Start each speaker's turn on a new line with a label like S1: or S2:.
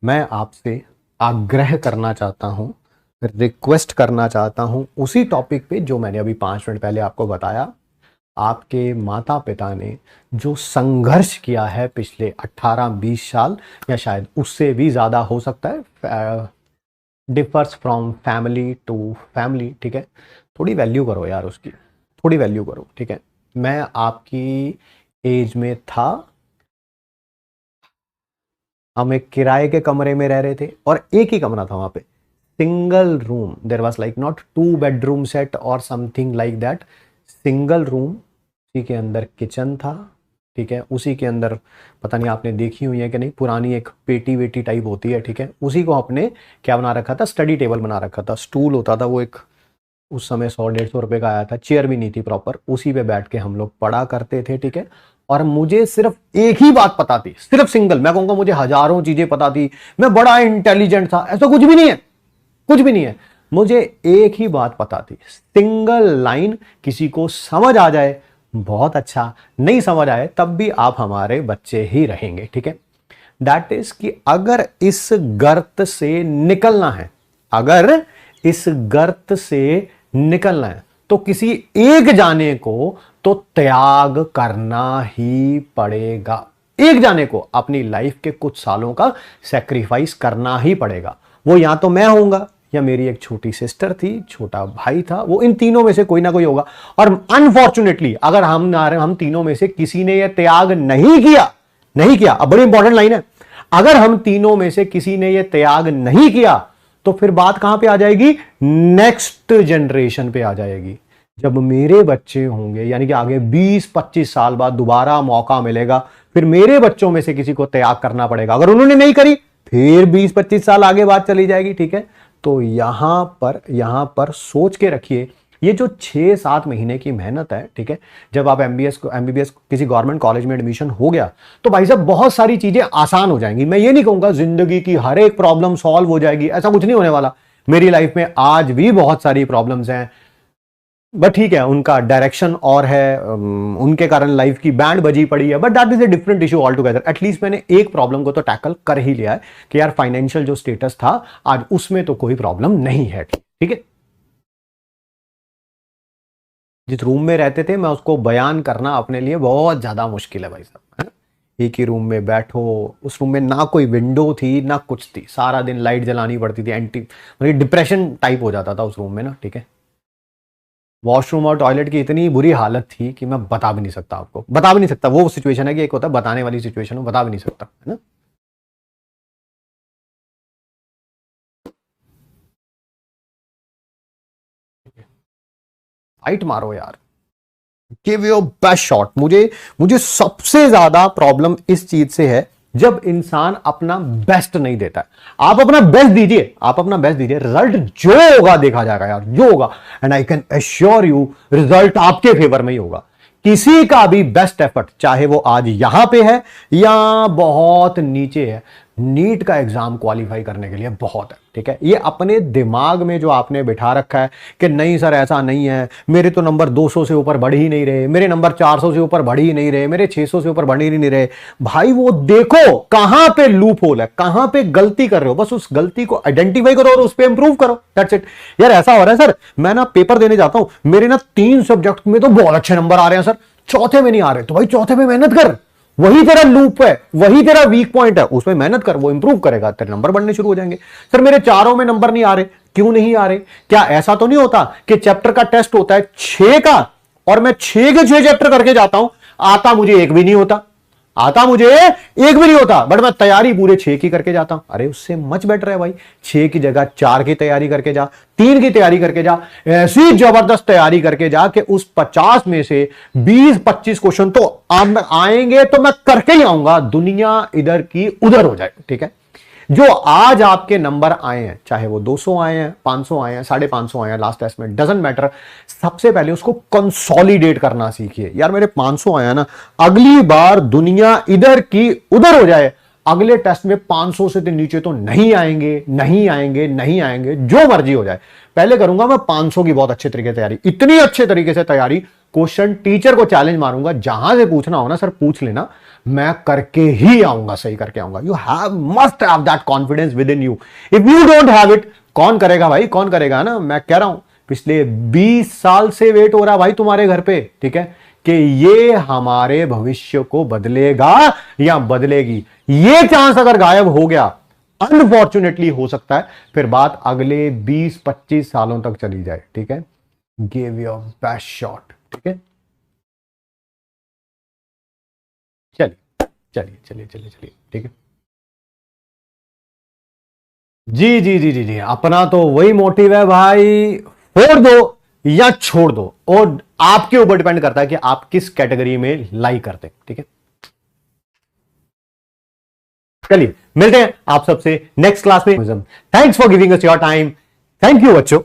S1: मैं आपसे आग्रह करना चाहता हूं, रिक्वेस्ट करना चाहता हूं उसी टॉपिक पे जो मैंने अभी 5 मिनट पहले आपको बताया। आपके माता पिता ने जो संघर्ष किया है पिछले 18-20 साल या शायद उससे भी ज़्यादा हो सकता है, differs from family to family, ठीक है। थोड़ी वैल्यू करो यार उसकी, थोड़ी वैल्यू करो, ठीक है। मैं आपकी एज में था, हम एक किराए के कमरे में रह रहे थे और एक ही कमरा था वहां पे, single room. There was like not 2 bedroom set और something like that, single room. उसी के अंदर किचन था, ठीक है। उसी के अंदर, पता नहीं आपने देखी हुई है कि नहीं, पुरानी एक पेटी वेटी टाइप होती है, ठीक है। उसी को आपने क्या बना रखा था, स्टडी टेबल बना रखा था। स्टूल होता था वो एक, उस समय 100-150 रुपए का आया था। चेयर भी नहीं थी प्रॉपर, उसी पे बैठ के हम लोग पढ़ा करते थे, ठीक है। और मुझे सिर्फ एक ही बात पता थी, सिर्फ सिंगल। मैं कहूंगा मुझे हजारों चीजें पता थी, मैं बड़ा इंटेलिजेंट था, ऐसा कुछ भी नहीं है, कुछ भी नहीं है। मुझे एक ही बात पता थी, सिंगल लाइन। किसी को समझ आ जाए बहुत अच्छा, नहीं समझ आए तब भी आप हमारे बच्चे ही रहेंगे, ठीक है। दैट इज कि अगर इस गर्त से निकलना है, अगर इस गर्त से निकलना है तो किसी एक जाने को तो त्याग करना ही पड़ेगा। एक जाने को अपनी लाइफ के कुछ सालों का सैक्रिफाइस करना ही पड़ेगा। वो या तो मैं होऊंगा, या मेरी एक छोटी सिस्टर थी, छोटा भाई था, वो इन तीनों में से कोई ना कोई होगा। और अनफॉर्चुनेटली अगर हम तीनों में से किसी ने यह त्याग नहीं किया, अब बड़ी इंपॉर्टेंट लाइन है, अगर हम तीनों में से किसी ने यह त्याग नहीं किया तो फिर बात कहां पे आ जाएगी, नेक्स्ट जनरेशन पे आ जाएगी। जब मेरे बच्चे होंगे, यानी कि आगे 20-25 साल बाद दोबारा मौका मिलेगा, फिर मेरे बच्चों में से किसी को त्याग करना पड़ेगा। अगर उन्होंने नहीं करी फिर 20-25 साल आगे बात चली जाएगी, ठीक है। तो यहां पर सोच के रखिए, ये जो 6-7 महीने की मेहनत है, ठीक है। जब आप एमबीबीएस किसी गवर्नमेंट कॉलेज में एडमिशन हो गया तो भाई साहब बहुत सारी चीजें आसान हो जाएंगी। मैं ये नहीं कहूंगा जिंदगी की हर एक प्रॉब्लम सॉल्व हो जाएगी, ऐसा कुछ नहीं होने वाला। मेरी लाइफ में आज भी बहुत सारी प्रॉब्लम्स हैं, बट ठीक है, उनका डायरेक्शन और है, उनके कारण लाइफ की बैंड बजी पड़ी है, but that is a different issue all together. At least मैंने एक प्रॉब्लम को तो टैकल कर ही लिया है कि यार फाइनेंशियल जो स्टेटस था आज उसमें तो कोई प्रॉब्लम नहीं है, ठीक है। जिस रूम में रहते थे मैं उसको बयान करना अपने लिए बहुत ज्यादा मुश्किल है भाई साहब, है? एक ही रूम में बैठो, उस रूम में ना कोई विंडो थी ना कुछ थी, सारा दिन लाइट जलानी पड़ती थी, एंटी मतलब डिप्रेशन टाइप हो जाता था उस रूम में ना, ठीक है। वॉशरूम और टॉयलेट की इतनी बुरी हालत थी कि मैं बता भी नहीं सकता आपको, बता भी नहीं सकता। वो सिचुएशन है कि एक होता है बताने वाली सिचुएशन, बता भी नहीं सकता, है ना। हाइट मारो यार, गिव योर बेस्ट शॉट। मुझे मुझे सबसे ज्यादा प्रॉब्लम इस चीज से है जब इंसान अपना बेस्ट नहीं देता है। आप अपना बेस्ट दीजिए, आप अपना बेस्ट दीजिए, रिजल्ट जो होगा देखा जाएगा यार, जो होगा। And I can assure you result आपके फेवर में ही होगा। किसी का भी बेस्ट एफर्ट, चाहे वो आज यहां पे है या बहुत नीचे है, नीट का एग्जाम क्वालिफाई करने के लिए बहुत है, ठीक है। ये अपने दिमाग में जो आपने बिठा रखा है कि नहीं सर ऐसा नहीं है, मेरे तो नंबर 200 से ऊपर बढ़ ही नहीं रहे, मेरे नंबर 400 से ऊपर बढ़ ही नहीं रहे, मेरे 600 से ऊपर बढ़ ही नहीं रहे। भाई वो देखो कहां पे लूप होल है, कहां पे गलती कर रहे हो, बस उस गलती को आइडेंटिफाई करो और उस पर इंप्रूव करो, दैट्स इट। यार ऐसा हो रहा है सर, मैं ना पेपर देने जाता हूं, मेरे ना 3 सब्जेक्ट में तो बहुत अच्छे नंबर आ रहे हैं सर, चौथे में नहीं आ रहे, तो भाई चौथे में मेहनत कर, वही तेरा लूप है, वही तेरा वीक पॉइंट है, उसमें मेहनत कर, वो इंप्रूव करेगा, तेरे नंबर बढ़ने शुरू हो जाएंगे। सर मेरे चारों में नंबर नहीं आ रहे, क्यों नहीं आ रहे? क्या ऐसा तो नहीं होता कि चैप्टर का टेस्ट होता है 6 का और मैं 6 के 6 चैप्टर करके जाता हूं, आता मुझे एक भी नहीं होता, आता मुझे एक भी नहीं होता, बट मैं तैयारी पूरे 6 की करके जाता हूं। अरे उससे मच बेटर है भाई, 6 की जगह 4 की तैयारी करके जा, 3 की तैयारी करके जा, ऐसी जबरदस्त तैयारी करके जा कि उस 50 में से 20-25 क्वेश्चन तो आएंगे तो मैं करके ही आऊंगा, दुनिया इधर की उधर हो जाए, ठीक है। जो आज आपके नंबर आए हैं, चाहे वो 200 आए हैं, 500 आए हैं, 550 आए हैं लास्ट टेस्ट में, डजंट मैटर, सबसे पहले उसको कंसोलिडेट करना सीखिए। यार मेरे 500 आया ना, अगली बार दुनिया इधर की उधर हो जाए, अगले टेस्ट में 500 से नीचे तो नहीं आएंगे, नहीं आएंगे, नहीं आएंगे, जो मर्जी हो जाए। पहले करूंगा मैं 500 की बहुत अच्छे तरीके से तैयारी, इतनी अच्छे तरीके से तैयारी क्वेश्चन टीचर को चैलेंज मारूंगा, जहां से पूछना हो ना सर पूछ लेना, मैं करके ही आऊंगा, सही करके आऊंगा। You have must have that confidence with in you. If you don't have it, कौन करेगा भाई, कौन करेगा ना। मैं कह रहा हूं पिछले 20 साल से वेट हो रहा भाई तुम्हारे घर पे, ठीक है, कि ये हमारे भविष्य को बदलेगा या बदलेगी। ये चांस अगर गायब हो गया, अनफॉर्चुनेटली हो सकता है फिर बात अगले 20-25 सालों तक चली जाए, ठीक है। गिव योर बेस्ट शॉट, ठीक है। चलिए चलिए चलिए चलिए चलिए, ठीक है। जी जी जी जी जी, अपना तो वही मोटिव है भाई, फोड़ दो या छोड़ दो, और आपके ऊपर डिपेंड करता है कि आप किस कैटेगरी में लाई करते हैं, ठीक है। चलिए मिलते हैं आप सबसे नेक्स्ट क्लास में। Thanks for giving us your time. Thank you बच्चों।